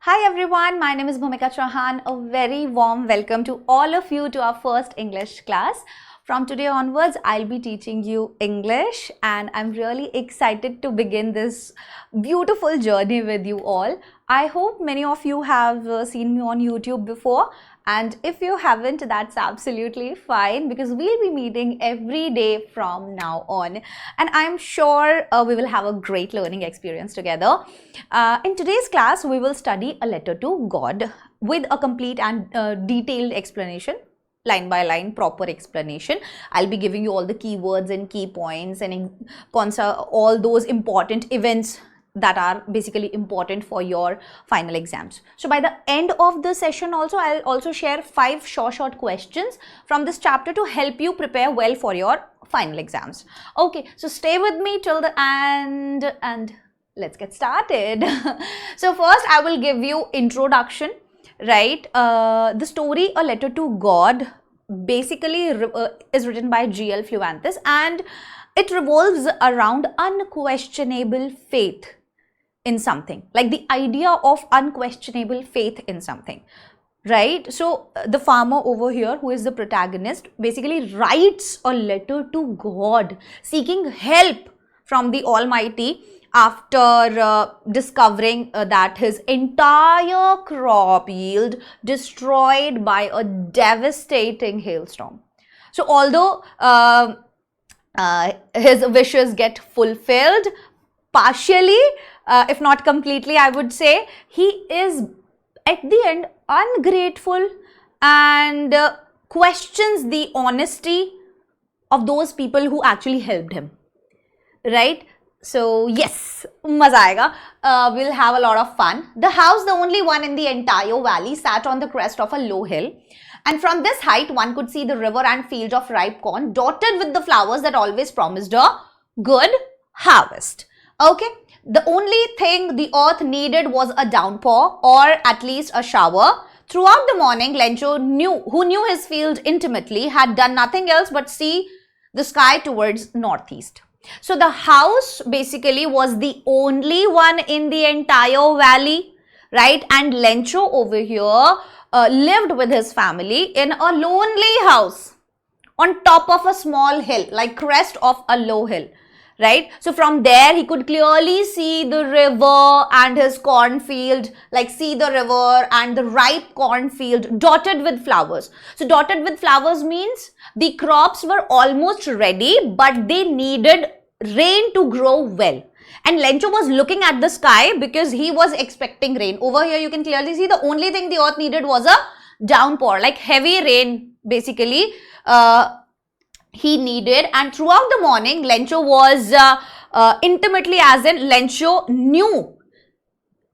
Hi everyone, my name is Bhumika Chauhan. A very warm welcome to all of you to our first English class. From today onwards, I'll be teaching you English and I'm really excited to begin this beautiful journey with you all. I hope many of you have seen me on YouTube before, and if you haven't, that's absolutely fine because we'll be meeting every day from now on, and I'm sure we will have a great learning experience together. In today's class, we will study a letter to God with a complete and detailed explanation, line by line, proper explanation. I'll be giving you all the keywords and key points and all those important events that are basically important for your final exams. So by the end of the session also, I'll also share 5 short questions from this chapter to help you prepare well for your final exams. Okay, so stay with me till the end and let's get started. So first I will give you introduction, right? The story A Letter to God basically is written by G.L. Fluantis, and it revolves around unquestionable faith in something, like the idea of unquestionable faith in something, right? So the farmer over here, who is the protagonist, basically writes a letter to God seeking help from the Almighty after discovering that his entire crop yield destroyed by a devastating hailstorm. So although his wishes get fulfilled partially, if not completely, I would say, he is at the end ungrateful and questions the honesty of those people who actually helped him, right? So yes, maza aayega. We'll have a lot of fun. The house, the only one in the entire valley, sat on the crest of a low hill, and from this height one could see the river and field of ripe corn dotted with the flowers that always promised a good harvest. Okay, the only thing the earth needed was a downpour, or at least a shower. Throughout the morning, Lencho, who knew his field intimately, had done nothing else but see the sky towards northeast. So the house basically was the only one in the entire valley, right? And Lencho over here lived with his family in a lonely house on top of a small hill, like crest of a low hill, right? So from there he could clearly see the river and his cornfield, like see the river and the ripe cornfield dotted with flowers. So dotted with flowers means the crops were almost ready, but they needed rain to grow well. And Lencho was looking at the sky because he was expecting rain. Over here you can clearly see the only thing the earth needed was a downpour, like heavy rain basically he needed. And throughout the morning, Lencho was intimately, as in Lencho knew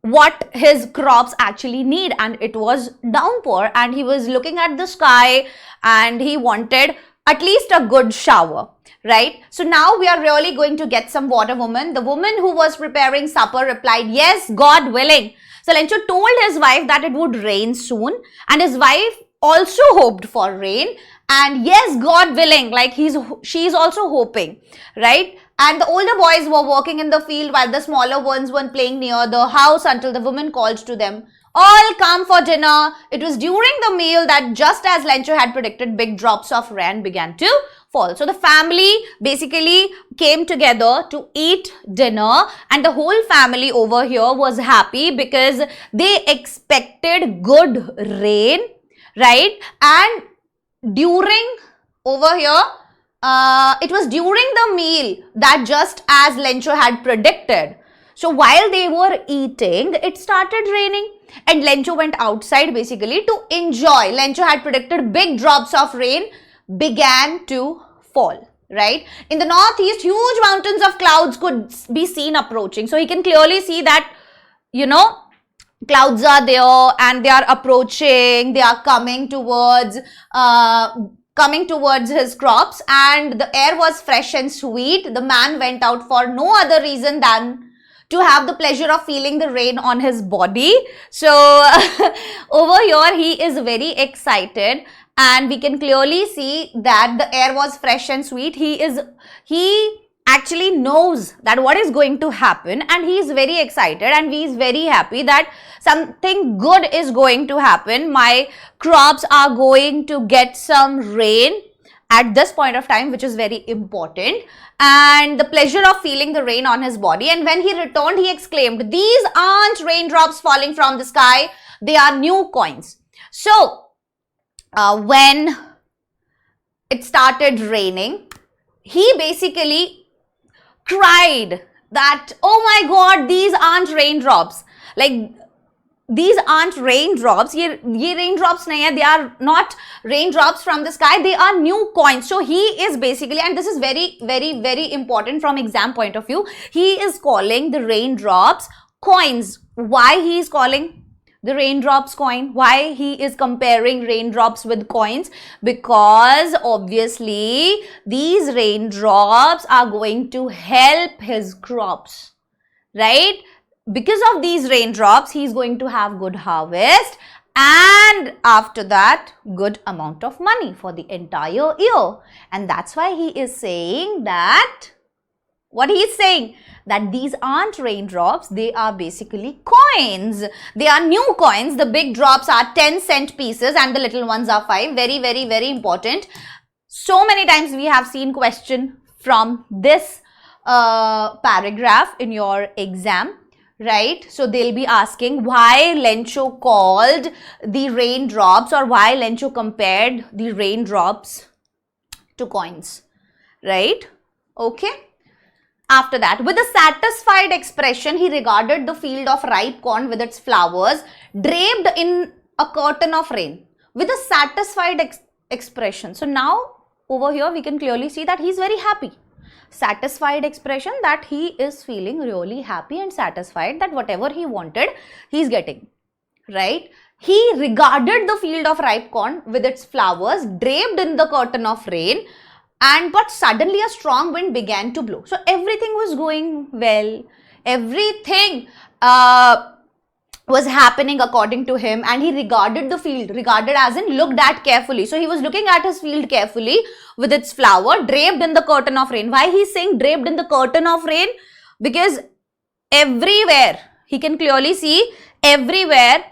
what his crops actually need, and it was downpour, and he was looking at the sky and he wanted at least a good shower, right? So now we are really going to get some water, woman. The woman who was preparing supper replied, "Yes, God willing." So Lencho told his wife that it would rain soon, and his wife also hoped for rain. And yes, God willing, like she's also hoping, right? And the older boys were working in the field while the smaller ones were playing near the house until the woman called to them, "All come for dinner." It was during the meal that, just as Lencho had predicted, big drops of rain began to fall. So the family basically came together to eat dinner, and the whole family over here was happy because they expected good rain, right? And during over here, it was during the meal that, just as Lencho had predicted, so while they were eating, it started raining and Lencho went outside basically to enjoy. Lencho had predicted big drops of rain began to fall, right? In the northeast, huge mountains of clouds could be seen approaching. So he can clearly see that, you know, clouds are there and they are approaching, they are coming towards his crops, and the air was fresh and sweet. The man went out for no other reason than to have the pleasure of feeling the rain on his body. So over here he is very excited, and we can clearly see that the air was fresh and sweet. He actually knows that what is going to happen, and he is very excited and he is very happy that something good is going to happen. My crops are going to get some rain at this point of time, which is very important, and the pleasure of feeling the rain on his body. And when he returned, he exclaimed, "These aren't raindrops falling from the sky, they are new coins." So when it started raining, he basically cried that, "Oh my God, these aren't raindrops. Like, these aren't raindrops. Ye raindrops nahi hai. They are not raindrops from the sky. They are new coins." So he is basically, and this is very, very, very important from exam point of view, he is calling the raindrops coins. Why he is calling the raindrops coin? Why he is comparing raindrops with coins? Because obviously these raindrops are going to help his crops, right? Because of these raindrops, he is going to have good harvest, and after that, good amount of money for the entire year. And that's why he is saying that, what he is saying, that these aren't raindrops, they are basically coins. They are new coins. The big drops are 10-cent pieces and the little ones are 5. Very, very, very important. So many times we have seen question from this paragraph in your exam, right? So they'll be asking why Lencho called the raindrops, or why Lencho compared the raindrops to coins, right? Okay. After that, with a satisfied expression, he regarded the field of ripe corn with its flowers draped in a curtain of rain. With a satisfied expression. So now over here we can clearly see that he is very happy. Satisfied expression, that he is feeling really happy and satisfied that whatever he wanted, he is getting, right? He regarded the field of ripe corn with its flowers draped in the curtain of rain. But suddenly a strong wind began to blow. So everything was going well. Everything was happening according to him, and he regarded the field, regarded as in looked at carefully. So he was looking at his field carefully with its flower draped in the curtain of rain. Why he's saying draped in the curtain of rain? Because everywhere, he can clearly see everywhere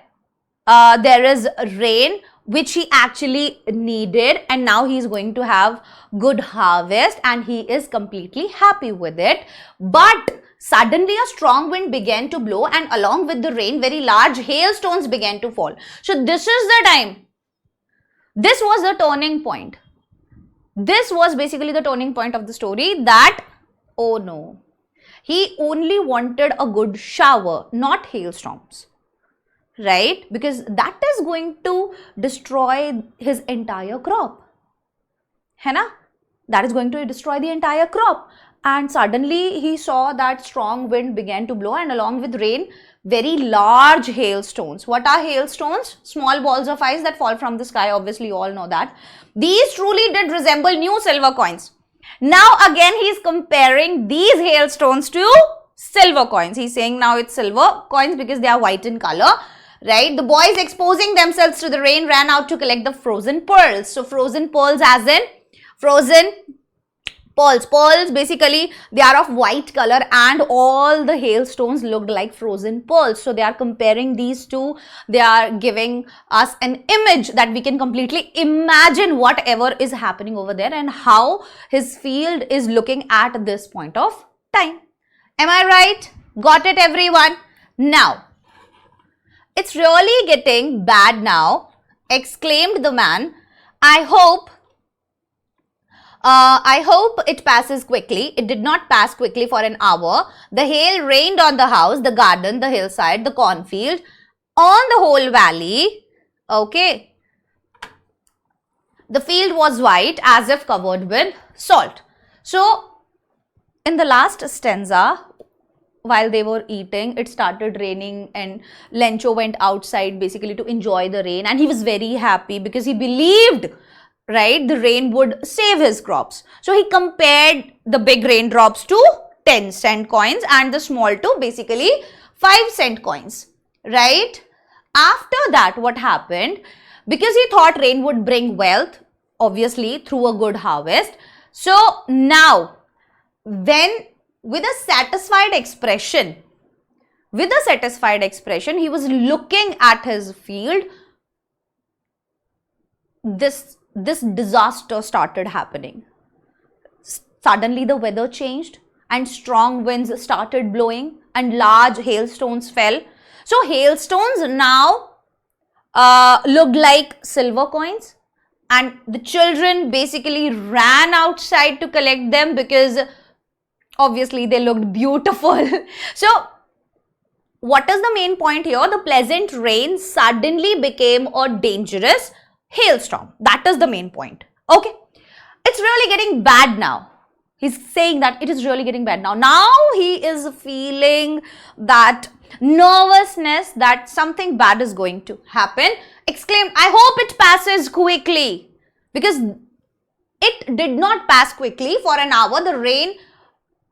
there is rain, which he actually needed, and now he is going to have good harvest and he is completely happy with it. But suddenly a strong wind began to blow, and along with the rain, very large hailstones began to fall. So this is the time. This was the turning point. This was basically the turning point of the story, that, oh no, he only wanted a good shower, not hailstorms. Right? Because that is going to destroy his entire crop. है ना? That is going to destroy the entire crop. And suddenly he saw that strong wind began to blow, and along with rain, very large hailstones. What are hailstones? Small balls of ice that fall from the sky. Obviously, you all know that. These truly did resemble new silver coins. Now again, he is comparing these hailstones to silver coins. He's saying now it's silver coins because they are white in color. Right? The boys, exposing themselves to the rain, ran out to collect the frozen pearls. So frozen pearls as in frozen pearls. Pearls basically, they are of white color, and all the hailstones looked like frozen pearls. So they are comparing these two. They are giving us an image that we can completely imagine whatever is happening over there and how his field is looking at this point of time. Am I right? Got it, everyone? Now, "It's really getting bad now," exclaimed the man. I hope it passes quickly." It did not pass quickly for an hour. The hail rained on the house, the garden, the hillside, the cornfield, on the whole valley. Okay. The field was white as if covered with salt. So, in the last stanza, while they were eating, it started raining, and Lencho went outside basically to enjoy the rain, and he was very happy because he believed, right, the rain would save his crops. So he compared the big raindrops to 10-cent coins and the small to basically 5-cent coins, right? After that, what happened? Because he thought rain would bring wealth, obviously through a good harvest. So now when with a satisfied expression, he was looking at his field, this disaster started happening. Suddenly the weather changed and strong winds started blowing and large hailstones fell. So hailstones now looked like silver coins, and the children basically ran outside to collect them because obviously they looked beautiful. So what is the main point here? The pleasant rain suddenly became a dangerous hailstorm. That is the main point. Okay. It's really getting bad now. He's saying that it is really getting bad now. Now he is feeling that nervousness that something bad is going to happen. Exclaimed, I hope it passes quickly. Because it did not pass quickly. For an hour, the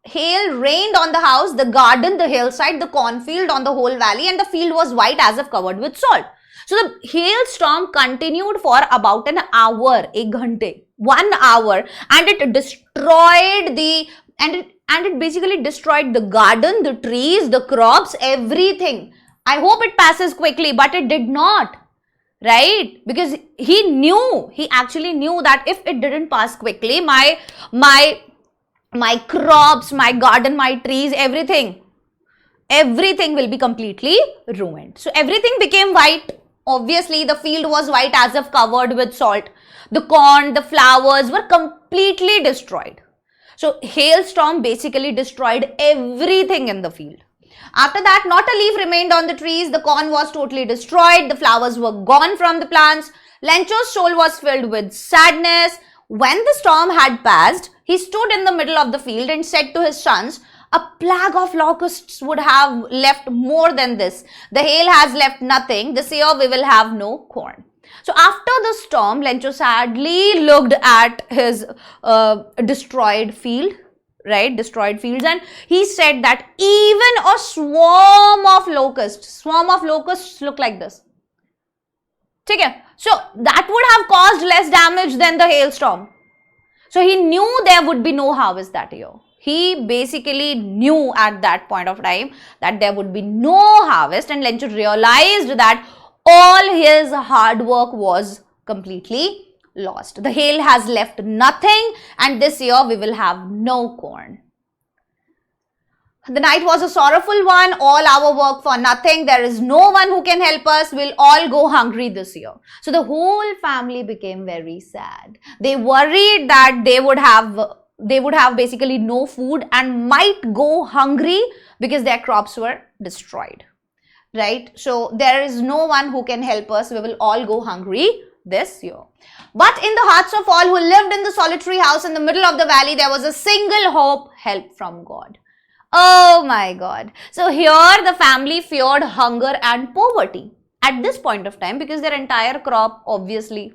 hail rained on the house, the garden, the hillside, the cornfield, on the whole valley, and the field was white as if covered with salt. So the hailstorm continued for about an hour, 1 hour, and it destroyed it basically destroyed the garden, the trees, the crops, everything. I hope it passes quickly, but it did not. Right? Because he actually knew that if it didn't pass quickly, my crops, my garden, my trees, everything will be completely ruined. So everything became white. Obviously, the field was white as if covered with salt. The corn, the flowers were completely destroyed. So hailstorm basically destroyed everything in the field. After that, not a leaf remained on the trees. The corn was totally destroyed. The flowers were gone from the plants. Lencho's soul was filled with sadness. When the storm had passed, he stood in the middle of the field and said to his sons, a plague of locusts would have left more than this. The hail has left nothing. This year we will have no corn. So after the storm, Lencho sadly looked at his destroyed field. Right, destroyed fields, and he said that even a swarm of locusts look like this. Okay, so that would have caused less damage than the hailstorm. So he knew there would be no harvest that year. He basically knew at that point of time that there would be no harvest, and Lencho realized that all his hard work was completely lost. The hail has left nothing, and this year we will have no corn. The night was a sorrowful one. All our work for nothing. There is no one who can help us. We'll all go hungry this year. So the whole family became very sad. They worried that they would have basically no food and might go hungry because their crops were destroyed. Right? So there is no one who can help us. We will all go hungry this year. But in the hearts of all who lived in the solitary house in the middle of the valley, there was a single hope: help from God. Oh my God. So here the family feared hunger and poverty at this point of time, because their entire crop, obviously,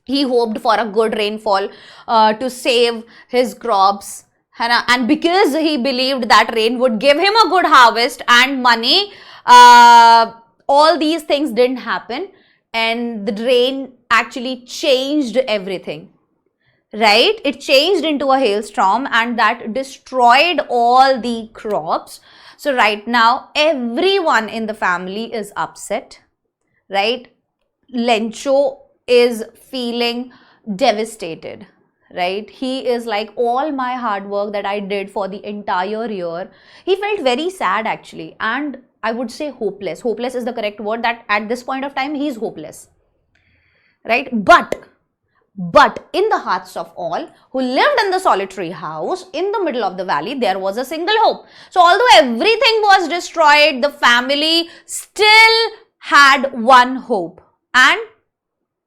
he hoped for a good rainfall to save his crops. And because he believed that rain would give him a good harvest and money, all these things didn't happen. And the rain actually changed everything, right? It changed into a hailstorm, and that destroyed all the crops. So right now, everyone in the family is upset, right? Lencho is feeling devastated, right? He is like, all my hard work that I did for the entire year. He felt very sad actually, and I would say hopeless. Hopeless is the correct word, that at this point of time, he is hopeless, right? But in the hearts of all who lived in the solitary house in the middle of the valley, there was a single hope. So although everything was destroyed, the family still had one hope, and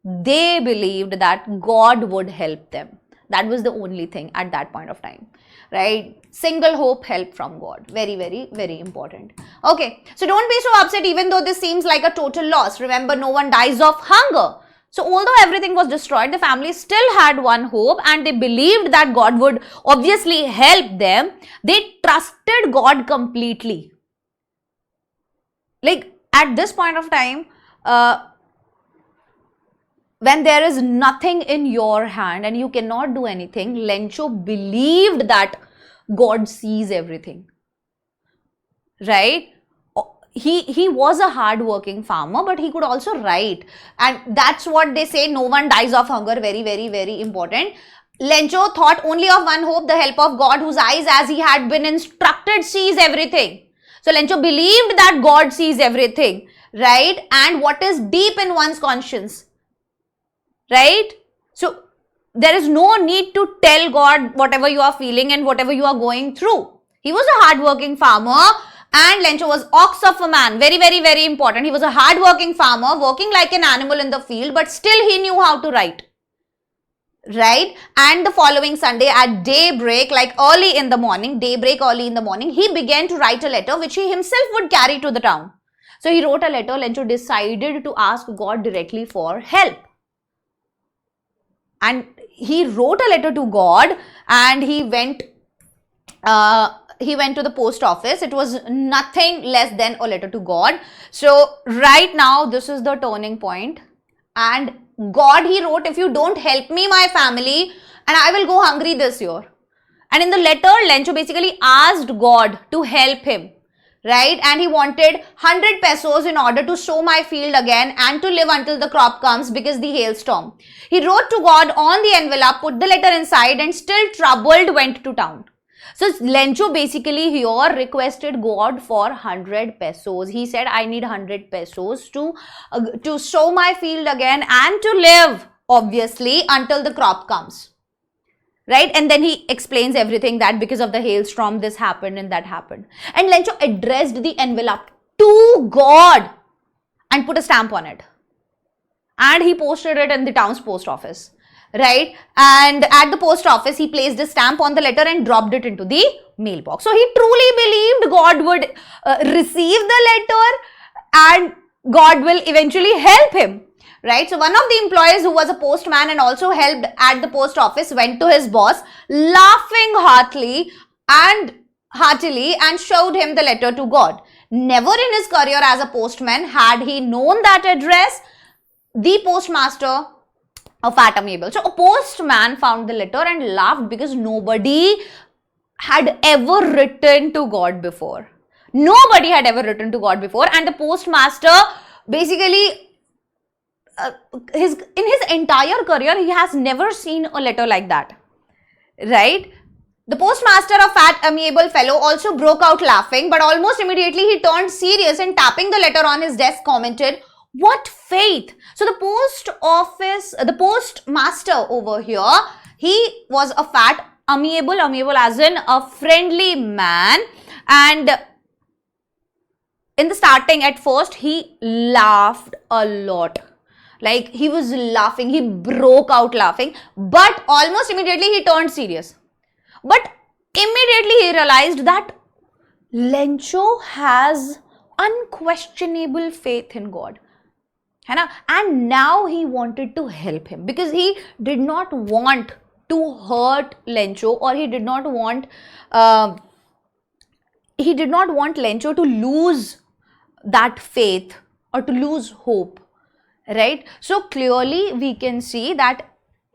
they believed that God would help them. That was the only thing at that point of time, right? Single hope, help from God. Very, very, very important. Okay, so don't be so upset even though this seems like a total loss. Remember, no one dies of hunger. So although everything was destroyed, the family still had one hope, and they believed that God would obviously help them. They trusted God completely. Like at this point of time, when there is nothing in your hand and you cannot do anything, Lencho believed that God sees everything, right? He was a hard-working farmer, but he could also write. And that's what they say, no one dies of hunger. Very, very, very important. Lencho thought only of one hope, the help of God, whose eyes, as he had been instructed, sees everything. So Lencho believed that God sees everything, right? And what is deep in one's conscience, right? So there is no need to tell God whatever you are feeling and whatever you are going through. He was a hard-working farmer. And Lencho was ox of a man. Very, very, very important. He was a hard-working farmer, working like an animal in the field, but still he knew how to write. Right? And the following Sunday at daybreak, like early in the morning, he began to write a letter which he himself would carry to the town. So he wrote a letter. Lencho decided to ask God directly for help. And he wrote a letter to God, and he went to the post office. It was nothing less than a letter to God. So right now, this is the turning point. And God, he wrote, if you don't help me, my family, and I will go hungry this year. And in the letter, Lencho basically asked God to help him, right? And he wanted 100 pesos in order to sow my field again and to live until the crop comes because the hailstorm. He wrote to God on the envelope, put the letter inside, and still troubled went to town. So Lencho basically here requested God for 100 pesos. He said, I need 100 pesos to sow my field again and to live, obviously, until the crop comes. Right? And then he explains everything, that because of the hailstorm, this happened and that happened. And Lencho addressed the envelope to God and put a stamp on it. And he posted it in the town's post office. Right? And at the post office, he placed a stamp on the letter and dropped it into the mailbox. So he truly believed God would receive the letter and God will eventually help him. Right? So one of the employees who was a postman and also helped at the post office went to his boss, laughing heartily and showed him the letter to God. Never in his career as a postman had he known that address, the postmaster of Amiable. So a postman found the letter and laughed because nobody had ever written to God before. Nobody had ever written to God before, and the postmaster basically in his entire career he has never seen a letter like that. Right? The postmaster, a fat, amiable fellow, also broke out laughing, but almost immediately he turned serious and tapping the letter on his desk commented, "What faith!" So the postmaster over here, he was a fat, amiable as in a friendly man, and in the starting at first he laughed a lot. Like he was laughing, he broke out laughing, but almost immediately he turned serious. But immediately he realized that Lencho has unquestionable faith in God. And now he wanted to help him because he did not want to hurt Lencho, or he did not want Lencho to lose that faith or to lose hope. Right? So clearly we can see that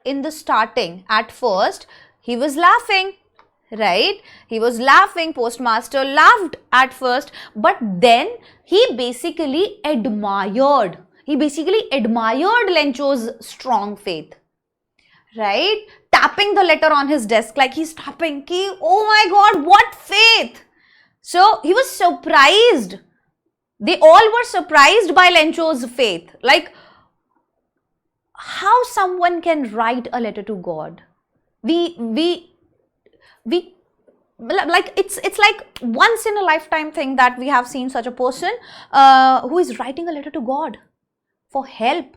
in the starting, at first, he was laughing. Right? He was laughing, postmaster laughed at first, but then he basically admired Lencho's strong faith. Right? Tapping the letter on his desk like he's tapping, oh my God, what faith! So he was surprised. They all were surprised by Lencho's faith. Like, how someone can write a letter to God? Like it's like once in a lifetime thing that we have seen such a person who is writing a letter to God for help.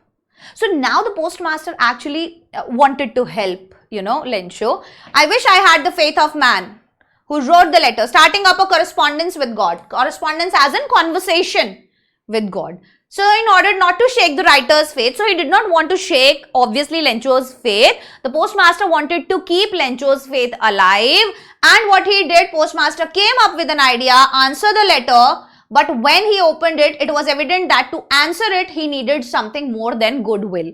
So now the postmaster actually wanted to help, Lencho. I wish I had the faith of man who wrote the letter, starting up a correspondence with God. Correspondence as in conversation with God. So in order not to shake the writer's faith, so he did not want to shake, obviously, Lencho's faith. The postmaster wanted to keep Lencho's faith alive. And what he did, postmaster came up with an idea, answer the letter. But when he opened it, it was evident that to answer it, he needed something more than goodwill.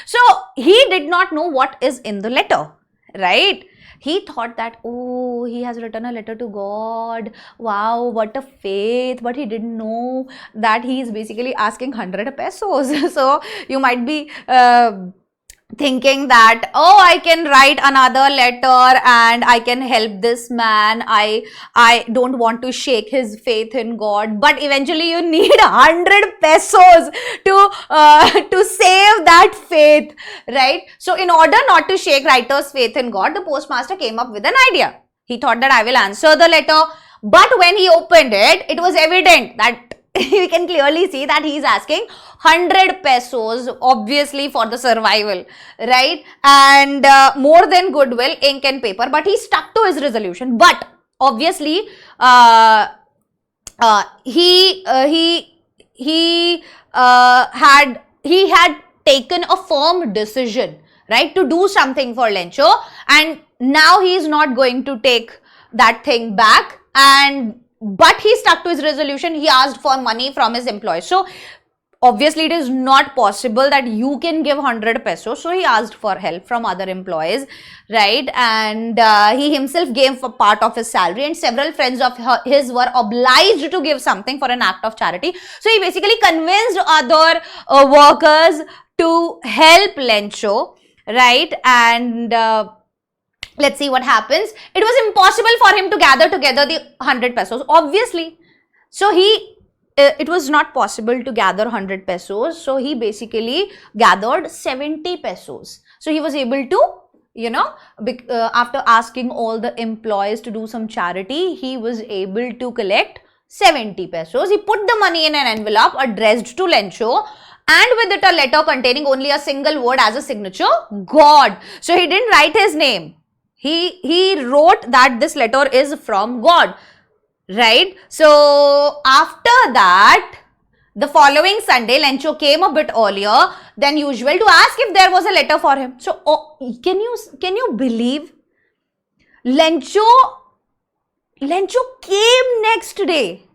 So he did not know what is in the letter, right? He thought that, oh, he has written a letter to God. Wow, what a faith. But he didn't know that he is basically asking 100 pesos. So you might be thinking that, oh, I can write another letter and I can help this man. I don't want to shake his faith in God, but eventually you need 100 pesos to save that faith, right? So in order not to shake writer's faith in God, the postmaster came up with an idea. He thought that I will answer the letter, but when he opened it, it was evident that you can clearly see that he is asking 100 pesos, obviously for the survival, right? And more than goodwill, ink and paper. But he stuck to his resolution. But obviously, he had taken a firm decision, right, to do something for Lencho, and now he is not going to take that thing back. But he stuck to his resolution. He asked for money from his employees. So obviously it is not possible that you can give 100 pesos. So he asked for help from other employees, right? And he himself gave a part of his salary, and several friends of his were obliged to give something for an act of charity. So he basically convinced other workers to help Lencho, right? And let's see what happens. It was impossible for him to gather together the 100 pesos, obviously. So it was not possible to gather 100 pesos. So he basically gathered 70 pesos. So he was able to, after asking all the employees to do some charity, he was able to collect 70 pesos. He put the money in an envelope addressed to Lencho, and with it a letter containing only a single word as a signature, God. So he didn't write his name. He wrote that this letter is from God, right? So after that, the following Sunday, Lencho came a bit earlier than usual to ask if there was a letter for him. So can you believe? Lencho came next day.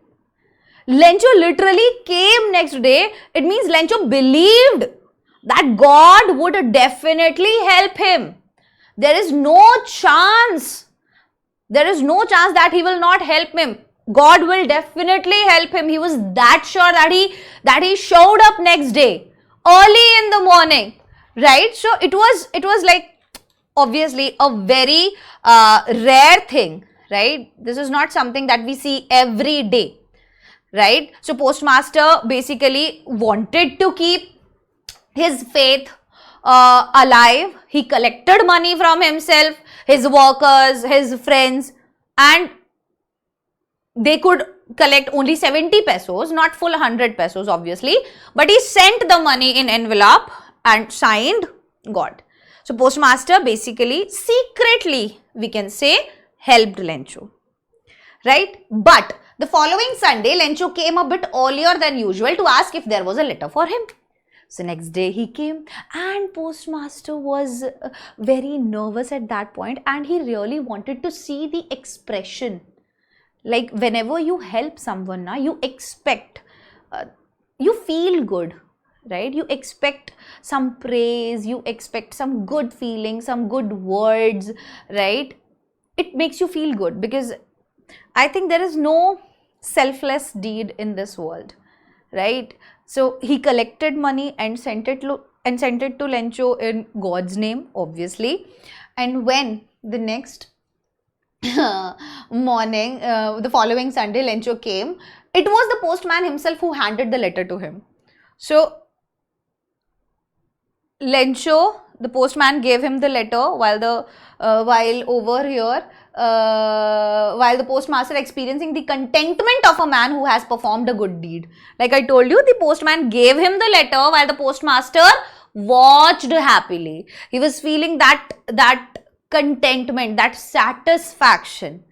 Lencho literally came next day. It means Lencho believed that God would definitely help him. There is no chance that he will not help him. God will definitely help him. He was that sure that he showed up next day, early in the morning, right? So it was like, obviously, a very rare thing, right? This is not something that we see every day, right? So postmaster basically wanted to keep his faith alive. He collected money from himself, his workers, his friends, and they could collect only 70 pesos, not full 100 pesos, obviously. But he sent the money in envelope and signed God. So postmaster basically secretly, we can say, helped Lencho, right? But the following Sunday, Lencho came a bit earlier than usual to ask if there was a letter for him. So next day he came, and postmaster was very nervous at that point, and he really wanted to see the expression. Like whenever you help someone, you expect, you feel good, right? You expect some praise, you expect some good feeling, some good words, right? It makes you feel good, because I think there is no selfless deed in this world, right? So he collected money and sent it to Lencho in God's name, obviously. And when the next morning, the following Sunday, Lencho came, it was the postman himself who handed the letter to him. So Lencho, the postman, gave him the letter, while over here, while the postmaster experiencing the contentment of a man who has performed a good deed. Like I told you, the postman gave him the letter while the postmaster watched happily. He was feeling that contentment, that satisfaction,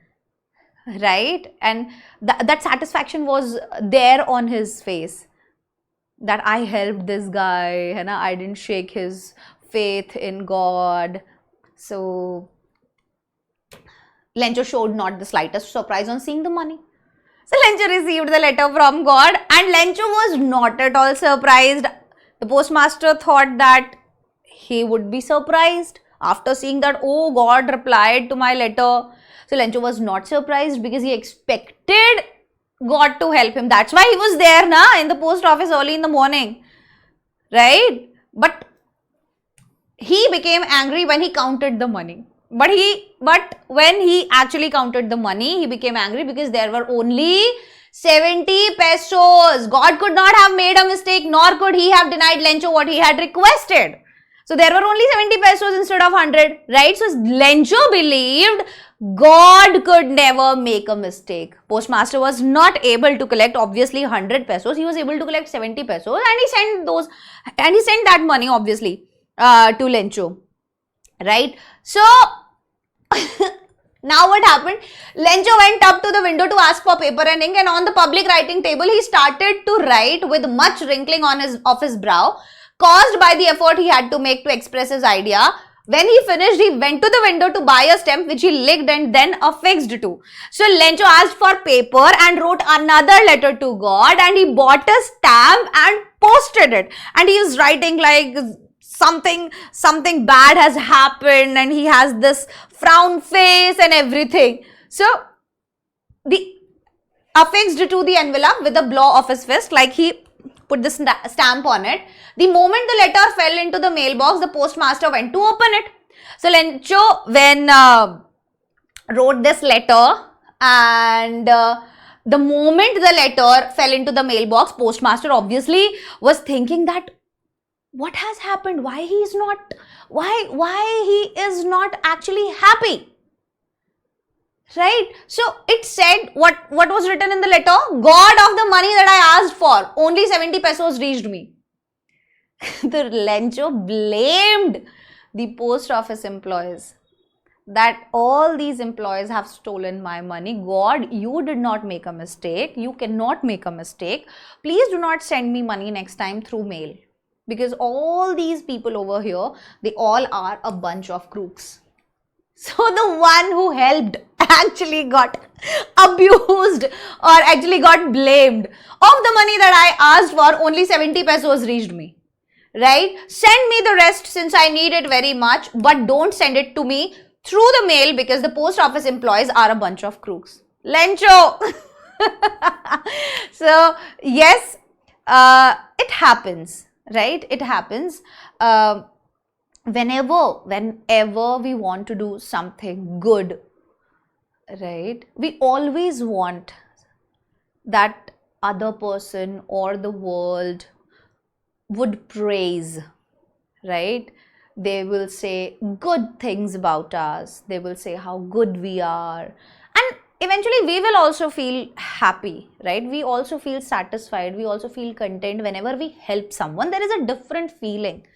right? And that satisfaction was there on his face, that I helped this guy and I didn't shake his faith in God. So Lencho showed not the slightest surprise on seeing the money. So Lencho received the letter from God, and Lencho was not at all surprised. The postmaster thought that he would be surprised. after seeing that, oh, God replied to my letter. So Lencho was not surprised because he expected God to help him. That's why he was there in the post office early in the morning, right? But he became angry when he counted the money. But when he actually counted the money, he became angry because there were only 70 pesos. God could not have made a mistake, nor could he have denied Lencho what he had requested. So there were only 70 pesos instead of 100, right? So Lencho believed God could never make a mistake. Postmaster was not able to collect obviously 100 pesos. He was able to collect 70 pesos, and he sent that money obviously to Lencho, right? So now what happened? Lencho went up to the window to ask for paper and ink, and on the public writing table he started to write with much wrinkling of his brow, caused by the effort he had to make to express his idea. When he finished, he went to the window to buy a stamp which he licked and then affixed to. So Lencho asked for paper and wrote another letter to God, and he bought a stamp and posted it. And he was writing like something bad has happened, and he has this frown face and everything. So the affixed to the envelope with a blow of his fist, like he put the stamp on it. The moment the letter fell into the mailbox, the postmaster went to open it. So Lencho, when wrote this letter, and the moment the letter fell into the mailbox, postmaster obviously was thinking that what has happened? Why he is not actually happy? Right? So it said, what was written in the letter? God of the money that I asked for, only 70 pesos reached me. The Lencho blamed the post office employees that all these employees have stolen my money. God, you did not make a mistake. You cannot make a mistake. Please do not send me money next time through mail. Because all these people over here, they all are a bunch of crooks. So the one who helped actually got abused or actually got blamed. Of the money that I asked for, only 70 pesos reached me. Right? Send me the rest since I need it very much, but don't send it to me through the mail because the post office employees are a bunch of crooks. Lencho! So, yes, it happens. Right? It happens whenever we want to do something good, right? We always want that other person or the world would praise, right? They will say good things about us. They will say how good we are. And eventually we will also feel happy, right? We also feel satisfied. We also feel content whenever we help someone. There is a different feeling,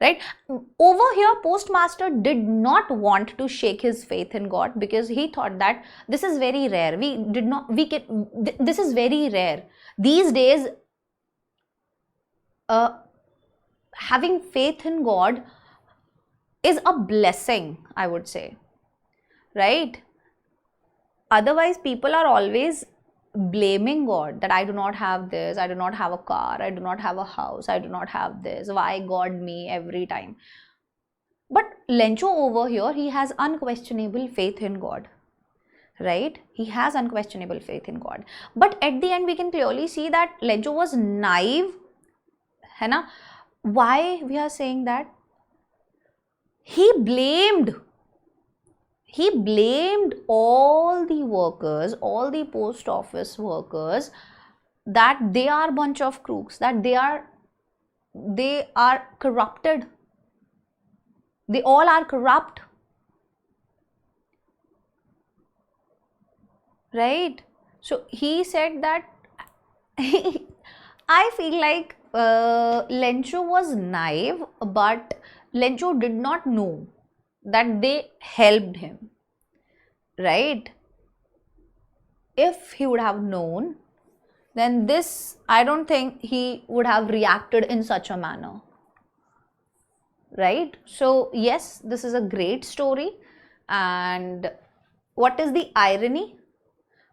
right? Over here, postmaster did not want to shake his faith in God because he thought that this is very rare. This is very rare. These days, having faith in God is a blessing, I would say, right? Otherwise, people are always blaming God that I do not have this, I do not have a car, I do not have a house, I do not have this, why God me every time? But Lencho over here, he has unquestionable faith in God, right? He has unquestionable faith in God. But at the end, we can clearly see that Lencho was naive, है ना? Why we are saying that? He blamed all the workers, all the post office workers, that they are a bunch of crooks, that they are corrupted. They all are corrupt. Right? So he said that I feel like Lencho was naive, but Lencho did not know that they helped him, right? If he would have known, then I don't think he would have reacted in such a manner, right? So yes, this is a great story. And what is the irony?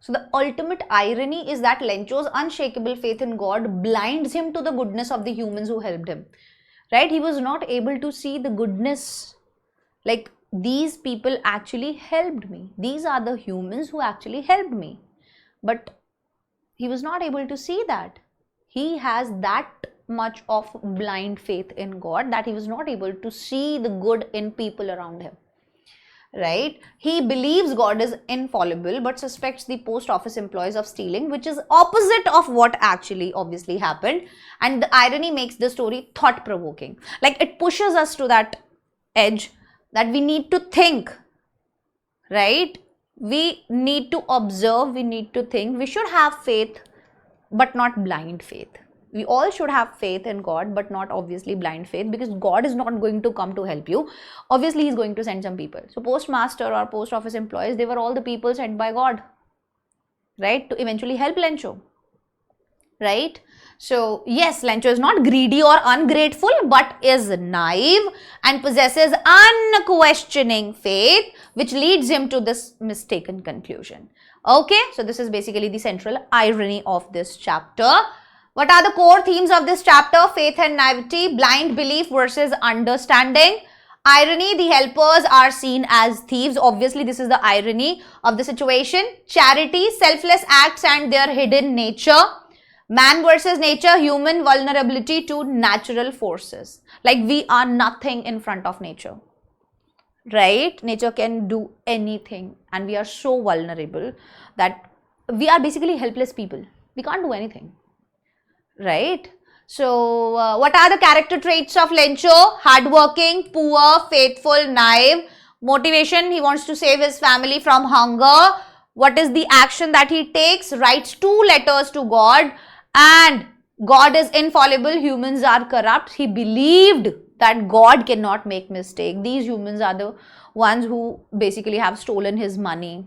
So the ultimate irony is that Lencho's unshakable faith in God blinds him to the goodness of the humans who helped him, right? He was not able to see the goodness Like, these people actually helped me. These are the humans who actually helped me. But he was not able to see that. He has that much of blind faith in God that he was not able to see the good in people around him. Right? He believes God is infallible but suspects the post office employees of stealing, which is opposite of what actually obviously happened. And the irony makes the story thought provoking. Like, it pushes us to that edge that we need to think, right? We need to observe, we need to think. We should have faith but not blind faith. We all should have faith in God, but not obviously blind faith, because God is not going to come to help you. Obviously, He's going to send some people. So postmaster or post office employees, they were all the people sent by God, right, to eventually help Lencho, right? So yes, Lencho is not greedy or ungrateful, but is naive and possesses unquestioning faith, which leads him to this mistaken conclusion. Okay, so this is basically the central irony of this chapter. What are the core themes of this chapter? Faith and naivety, blind belief versus understanding. Irony, the helpers are seen as thieves. Obviously, this is the irony of the situation. Charity, selfless acts and their hidden nature. Man versus nature, human vulnerability to natural forces. Like, we are nothing in front of nature, right? Nature can do anything, and we are so vulnerable that we are basically helpless people. We can't do anything. Right? So, what are the character traits of Lencho? Hardworking, poor, faithful, naive. Motivation, he wants to save his family from hunger. What is the action that he takes? Writes 2 letters to God, and God is infallible, humans are corrupt. He believed that God cannot make mistake. These humans are the ones who basically have stolen his money,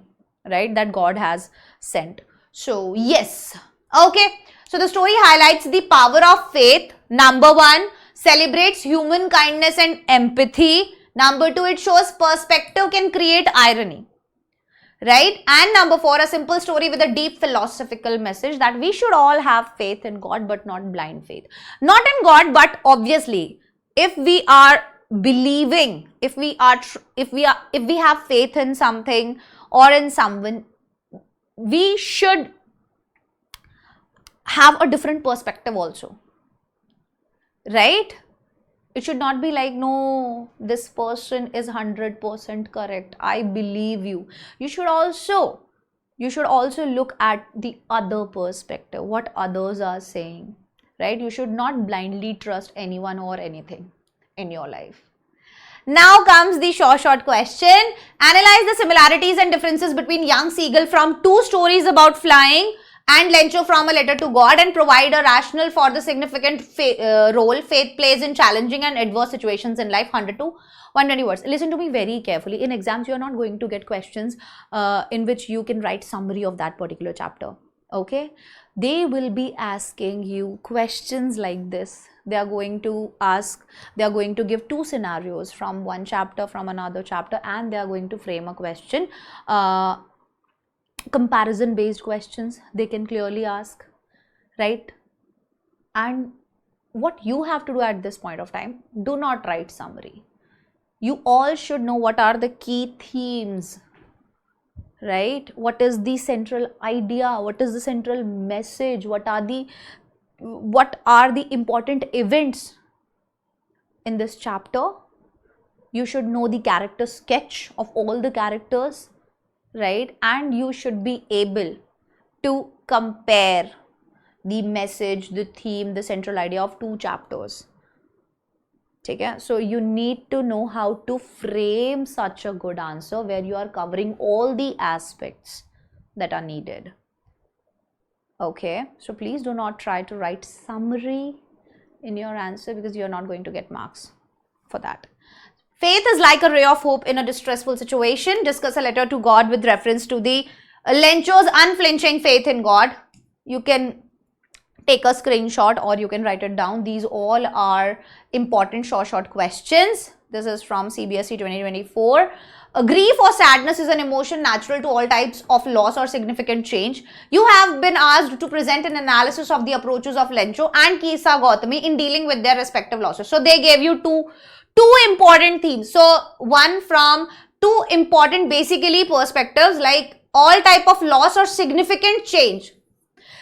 right, that God has sent. So, yes. Okay. So, the story highlights the power of faith. Number 1, celebrates human kindness and empathy. Number 2, it shows perspective can create irony. Right? And number 4, a simple story with a deep philosophical message that we should all have faith in God, but not blind faith. Not in God, but obviously, if we are believing, if we have faith in something or in someone, we should have a different perspective also, right? It should not be like, no, this person is 100% correct, I believe you. You should also look at the other perspective, what others are saying, right? You should not blindly trust anyone or anything in your life. Now comes the short question. Analyze the similarities and differences between young seagull from 2 stories about flying and Lencho from a letter to God, and provide a rationale for the significant role faith plays in challenging and adverse situations in life. 100 to 120 words. Listen to me very carefully. In exams, you are not going to get questions in which you can write summary of that particular chapter. Okay? They will be asking you questions like this. They are going to give 2 scenarios from one chapter, from another chapter, and they are going to frame a question. Comparison based questions they can clearly ask, right? And what you have to do at this point of time, do not write summary. You all should know what are the key themes, right? What is the central idea? What is the central message? What are the important events in this chapter? You should know the character sketch of all the characters, right? And you should be able to compare the message, the theme, the central idea of 2 chapters. Okay? So you need to know how to frame such a good answer where you are covering all the aspects that are needed. Okay, so please do not try to write summary in your answer, because you are not going to get marks for that. Faith is like a ray of hope in a distressful situation. Discuss a letter to God with reference to the Lencho's unflinching faith in God. You can take a screenshot or you can write it down. These all are important short questions. This is from CBSE 2024. Grief or sadness is an emotion natural to all types of loss or significant change. You have been asked to present an analysis of the approaches of Lencho and Kisa Gautami in dealing with their respective losses. So they gave you two two important themes. So one from two important basically perspectives, like all type of loss or significant change.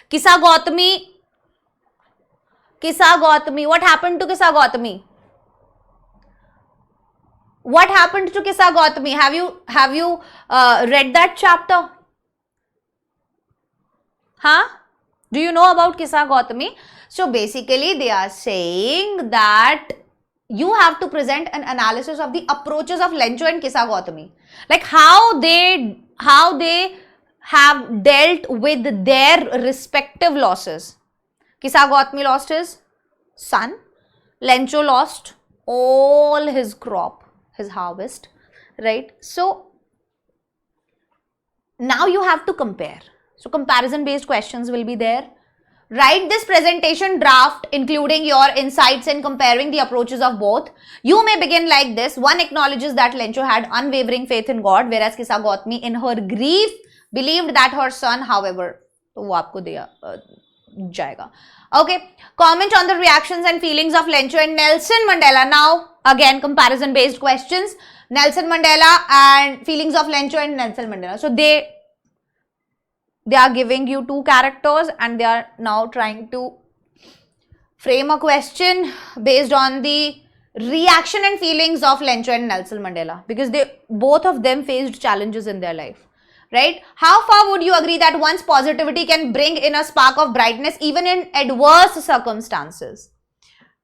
Kissa Gautami, what happened to Kissa Gautami? What happened to Kissa Gautami? Have you read that chapter? Huh? Do you know about Kissa Gautami? So basically they are saying that you have to present an analysis of the approaches of Lencho and Kissa Gautami, like how they have dealt with their respective losses. Kissa Gautami lost his son, Lencho lost all his crop, his harvest, right? So now you have to compare. So comparison based questions will be there. Write this presentation draft including your insights in comparing the approaches of both. You may begin like this. One acknowledges that Lencho had unwavering faith in God, whereas Kissa Gautami in her grief believed that her son, however, wo aapko diya jayega. Okay, comment on the reactions and feelings of Lencho and Nelson Mandela. Now again comparison based questions, Nelson Mandela and feelings of Lencho and Nelson Mandela. So they are giving you two characters and they are now trying to frame a question based on the reaction and feelings of Lencho and Nelson Mandela, because both of them faced challenges in their life, right? How far would you agree that one's positivity can bring in a spark of brightness even in adverse circumstances,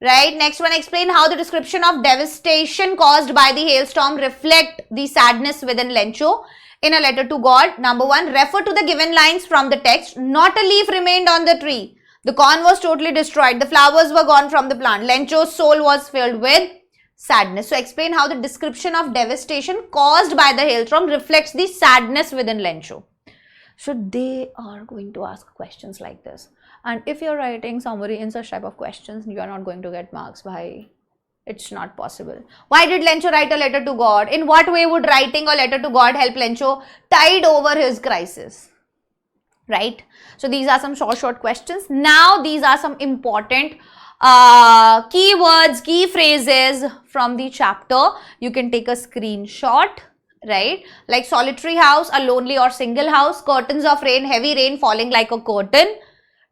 right? Next one, explain how the description of devastation caused by the hailstorm reflect the sadness within Lencho in a letter to God. Number one, refer to the given lines from the text. Not a leaf remained on the tree. The corn was totally destroyed. The flowers were gone from the plant. Lencho's soul was filled with sadness. So explain how the description of devastation caused by the hailstorm reflects the sadness within Lencho. So they are going to ask questions like this. And if you're writing summary in such type of questions, you are not going to get marks. Bhai. It's not possible. Why did Lencho write a letter to God? In what way would writing a letter to God help Lencho tide over his crisis? Right? So these are some short questions. Now these are some important keywords, key phrases from the chapter. You can take a screenshot, right? Like solitary house, a lonely or single house, curtains of rain, heavy rain falling like a curtain.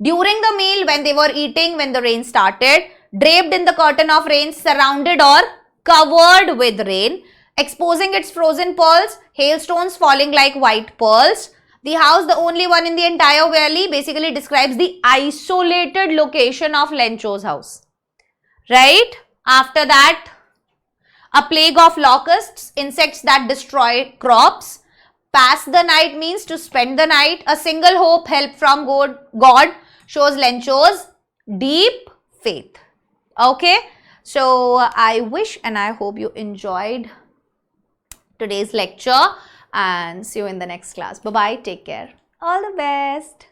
During the meal, when they were eating, when the rain started, draped in the curtain of rain, surrounded or covered with rain, exposing its frozen pearls, hailstones falling like white pearls. The house, the only one in the entire valley, basically describes the isolated location of Lencho's house, right? After that, a plague of locusts, insects that destroy crops. Pass the night means to spend the night. A single hope, help from God, shows Lencho's deep faith. Okay, so I wish and I hope you enjoyed today's lecture and see you in the next class. Bye-bye. Take care. All the best.